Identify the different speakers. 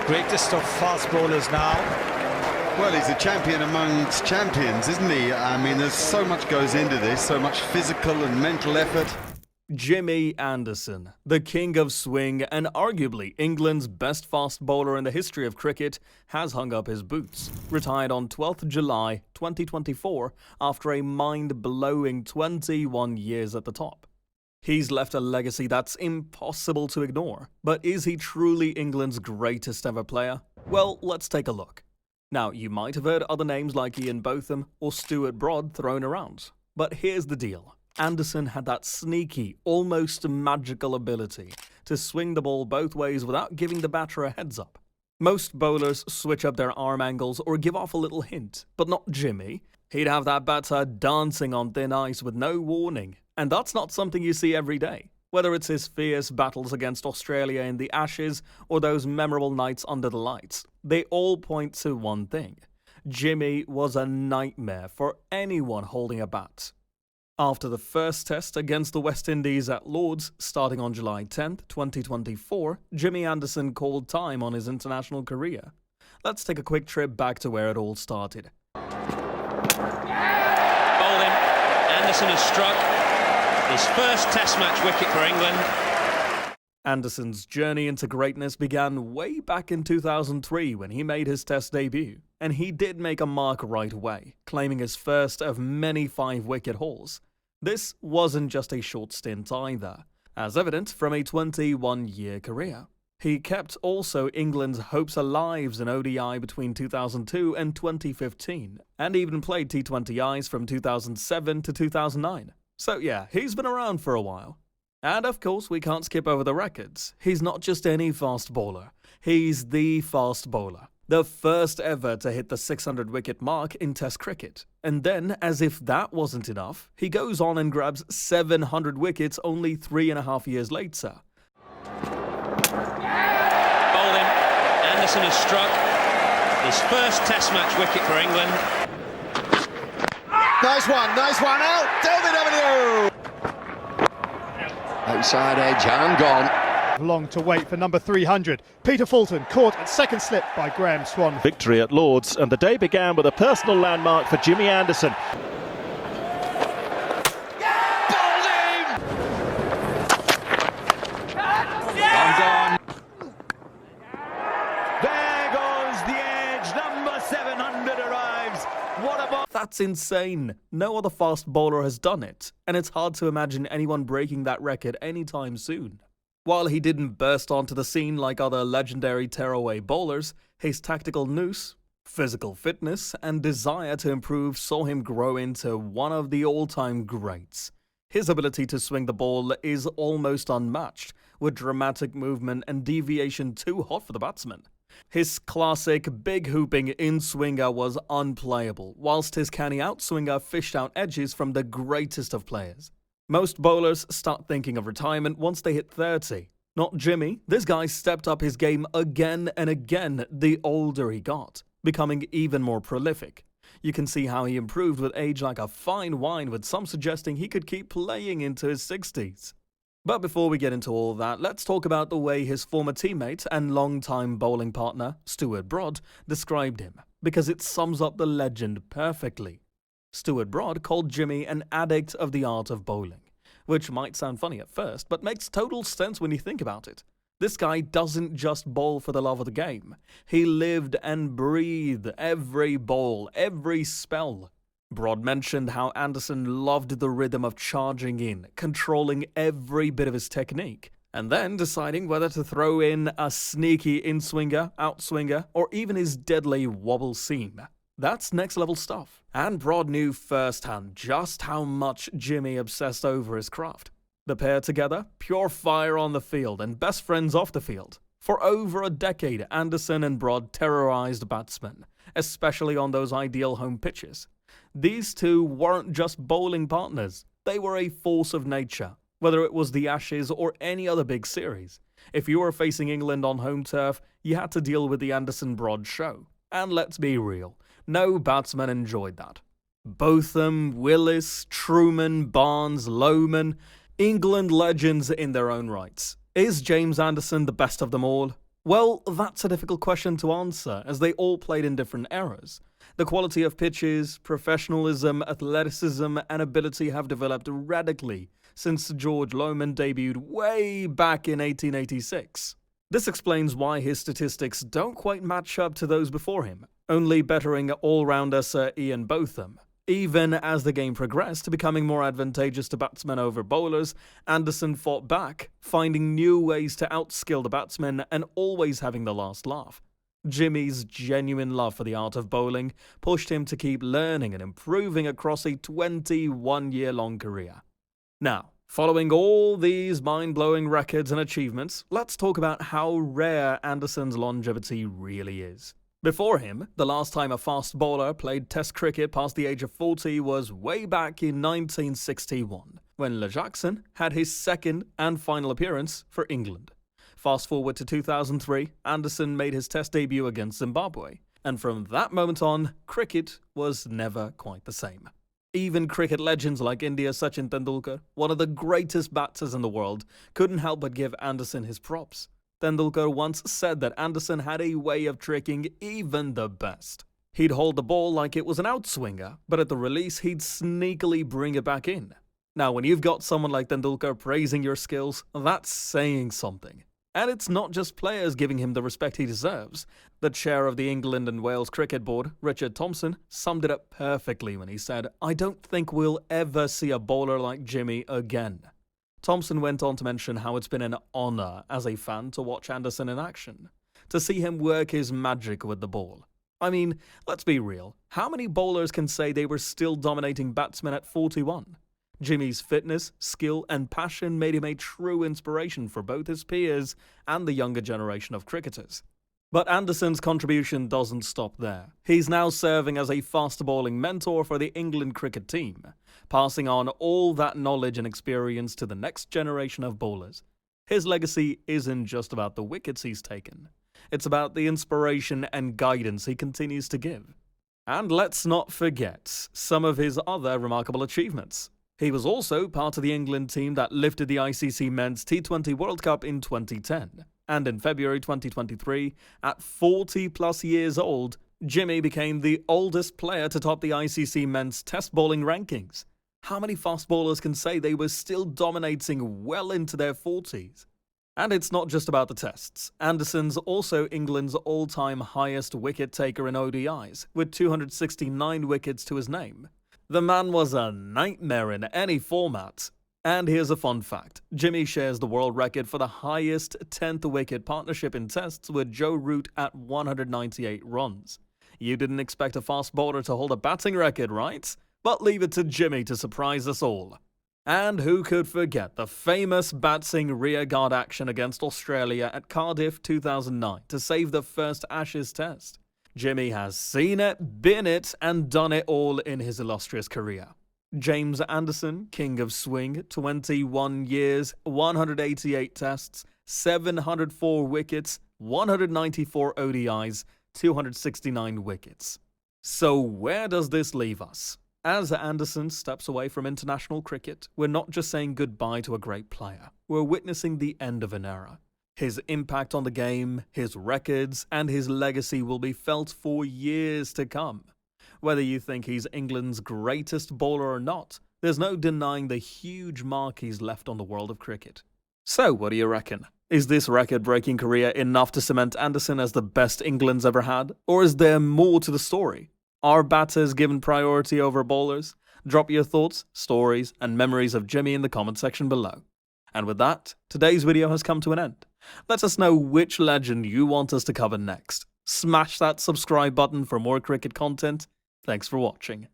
Speaker 1: greatest of fast bowlers now.
Speaker 2: Well, he's a champion amongst champions, isn't he? I mean, there's so much goes into this, so much physical and mental effort.
Speaker 3: Jimmy Anderson, the king of swing and arguably England's best fast bowler in the history of cricket, has hung up his boots. Retired on 12th July 2024 after a mind-blowing 21 years at the top. He's left a legacy that's impossible to ignore. But is he truly England's greatest ever player? Well, let's take a look. Now, you might have heard other names like Ian Botham or Stuart Broad thrown around. But here's the deal. Anderson had that sneaky, almost magical ability to swing the ball both ways without giving the batter a heads up. Most bowlers switch up their arm angles or give off a little hint, but not Jimmy. He'd have that batter dancing on thin ice with no warning, and that's not something you see every day. Whether it's his fierce battles against Australia in the Ashes or those memorable nights under the lights, they all point to one thing. Jimmy was a nightmare for anyone holding a bat. After the first test against the West Indies at Lord's, starting on July 10th, 2024, Jimmy Anderson called time on his international career. Let's take a quick trip back to where it all started.
Speaker 4: Bowled him. Anderson has struck his first test match wicket for England.
Speaker 3: Anderson's journey into greatness began way back in 2003 when he made his test debut. And he did make a mark right away, claiming his first of many 5-wicket hauls. This wasn't just a short stint either, as evident from a 21-year career. He kept also England's hopes alive in ODI between 2002 and 2015, and even played T20Is from 2007 to 2009. So yeah, he's been around for a while. And of course, we can't skip over the records. He's not just any fast bowler, he's the fast bowler. The first ever to hit the 600-wicket mark in Test cricket. And then, as if that wasn't enough, he goes on and grabs 700 wickets only 3.5 years later.
Speaker 4: Bowled him. Anderson has struck his first Test match wicket for England.
Speaker 2: Nice one out. Delvin
Speaker 5: Outside edge and gone.
Speaker 6: Long to wait for number 300. Peter Fulton caught at second slip by Graham Swan.
Speaker 7: Victory at Lord's, and the day began with a personal landmark for Jimmy Anderson.
Speaker 1: There goes the edge. Number 700 arrives. What a ball!
Speaker 3: That's insane. No other fast bowler has done it, and it's hard to imagine anyone breaking that record anytime soon. While he didn't burst onto the scene like other legendary tearaway bowlers, his tactical nous, physical fitness, and desire to improve saw him grow into one of the all-time greats. His ability to swing the ball is almost unmatched, with dramatic movement and deviation too hot for the batsman. His classic big hooping in-swinger was unplayable, whilst his canny outswinger fished out edges from the greatest of players. Most bowlers start thinking of retirement once they hit 30. Not Jimmy. This guy stepped up his game again and again the older he got, becoming even more prolific. You can see how he improved with age like a fine wine, with some suggesting he could keep playing into his 60s. But before we get into all that, let's talk about the way his former teammate and longtime bowling partner, Stuart Broad, described him, because it sums up the legend perfectly. Stuart Broad called Jimmy an addict of the art of bowling, which might sound funny at first, but makes total sense when you think about it. This guy doesn't just bowl for the love of the game. He lived and breathed every ball, every spell. Broad mentioned how Anderson loved the rhythm of charging in, controlling every bit of his technique, and then deciding whether to throw in a sneaky in-swinger, outswinger, or even his deadly wobble seam. That's next level stuff. And Broad knew firsthand just how much Jimmy obsessed over his craft. The pair together, pure fire on the field and best friends off the field. For over a decade, Anderson and Broad terrorized batsmen, especially on those ideal home pitches. These two weren't just bowling partners, they were a force of nature, whether it was the Ashes or any other big series. If you were facing England on home turf, you had to deal with the Anderson-Broad show. And let's be real, no batsman enjoyed that. Botham, Willis, Truman, Barnes, Lohmann, England legends in their own rights. Is James Anderson the best of them all? Well, that's a difficult question to answer, as they all played in different eras. The quality of pitches, professionalism, athleticism, and ability have developed radically since George Lohmann debuted way back in 1886. This explains why his statistics don't quite match up to those before him, only bettering all-rounder Sir Ian Botham. Even as the game progressed, becoming more advantageous to batsmen over bowlers, Anderson fought back, finding new ways to outskill the batsmen and always having the last laugh. Jimmy's genuine love for the art of bowling pushed him to keep learning and improving across a 21-year-long career. Now, following all these mind-blowing records and achievements, let's talk about how rare Anderson's longevity really is. Before him, the last time a fast bowler played Test cricket past the age of 40 was way back in 1961, when Le Jackson had his second and final appearance for England. Fast forward to 2003, Anderson made his Test debut against Zimbabwe, and from that moment on, cricket was never quite the same. Even cricket legends like India's Sachin Tendulkar, one of the greatest batters in the world, couldn't help but give Anderson his props. Tendulkar once said that Anderson had a way of tricking even the best. He'd hold the ball like it was an outswinger, but at the release he'd sneakily bring it back in. Now, when you've got someone like Tendulkar praising your skills, that's saying something. And it's not just players giving him the respect he deserves. The chair of the England and Wales Cricket Board, Richard Thompson, summed it up perfectly when he said, "I don't think we'll ever see a bowler like Jimmy again." Thompson went on to mention how it's been an honour as a fan to watch Anderson in action, to see him work his magic with the ball. I mean, let's be real, how many bowlers can say they were still dominating batsmen at 41? Jimmy's fitness, skill and passion made him a true inspiration for both his peers and the younger generation of cricketers. But Anderson's contribution doesn't stop there. He's now serving as a fast bowling mentor for the England cricket team, passing on all that knowledge and experience to the next generation of bowlers. His legacy isn't just about the wickets he's taken. It's about the inspiration and guidance he continues to give. And let's not forget some of his other remarkable achievements. He was also part of the England team that lifted the ICC Men's T20 World Cup in 2010. And in February 2023, at 40+ years old, Jimmy became the oldest player to top the ICC Men's Test bowling rankings. How many fast bowlers can say they were still dominating well into their 40s? And it's not just about the Tests. Anderson's also England's all-time highest wicket taker in ODIs, with 269 wickets to his name. The man was a nightmare in any format. And here's a fun fact. Jimmy shares the world record for the highest 10th wicket partnership in Tests with Joe Root at 198 runs. You didn't expect a fast bowler to hold a batting record, right? But leave it to Jimmy to surprise us all. And who could forget the famous batting rearguard action against Australia at Cardiff 2009 to save the first Ashes Test? Jimmy has seen it, been it, and done it all in his illustrious career. James Anderson, King of Swing, 21 years, 188 tests, 704 wickets, 194 ODIs, 269 wickets. So where does this leave us? As Anderson steps away from international cricket, we're not just saying goodbye to a great player. We're witnessing the end of an era. His impact on the game, his records, and his legacy will be felt for years to come. Whether you think he's England's greatest bowler or not, there's no denying the huge mark he's left on the world of cricket. So, what do you reckon? Is this record-breaking career enough to cement Anderson as the best England's ever had? Or is there more to the story? Are batters given priority over bowlers? Drop your thoughts, stories, and memories of Jimmy in the comment section below. And with that, today's video has come to an end. Let us know which legend you want us to cover next. Smash that subscribe button for more cricket content. Thanks for watching.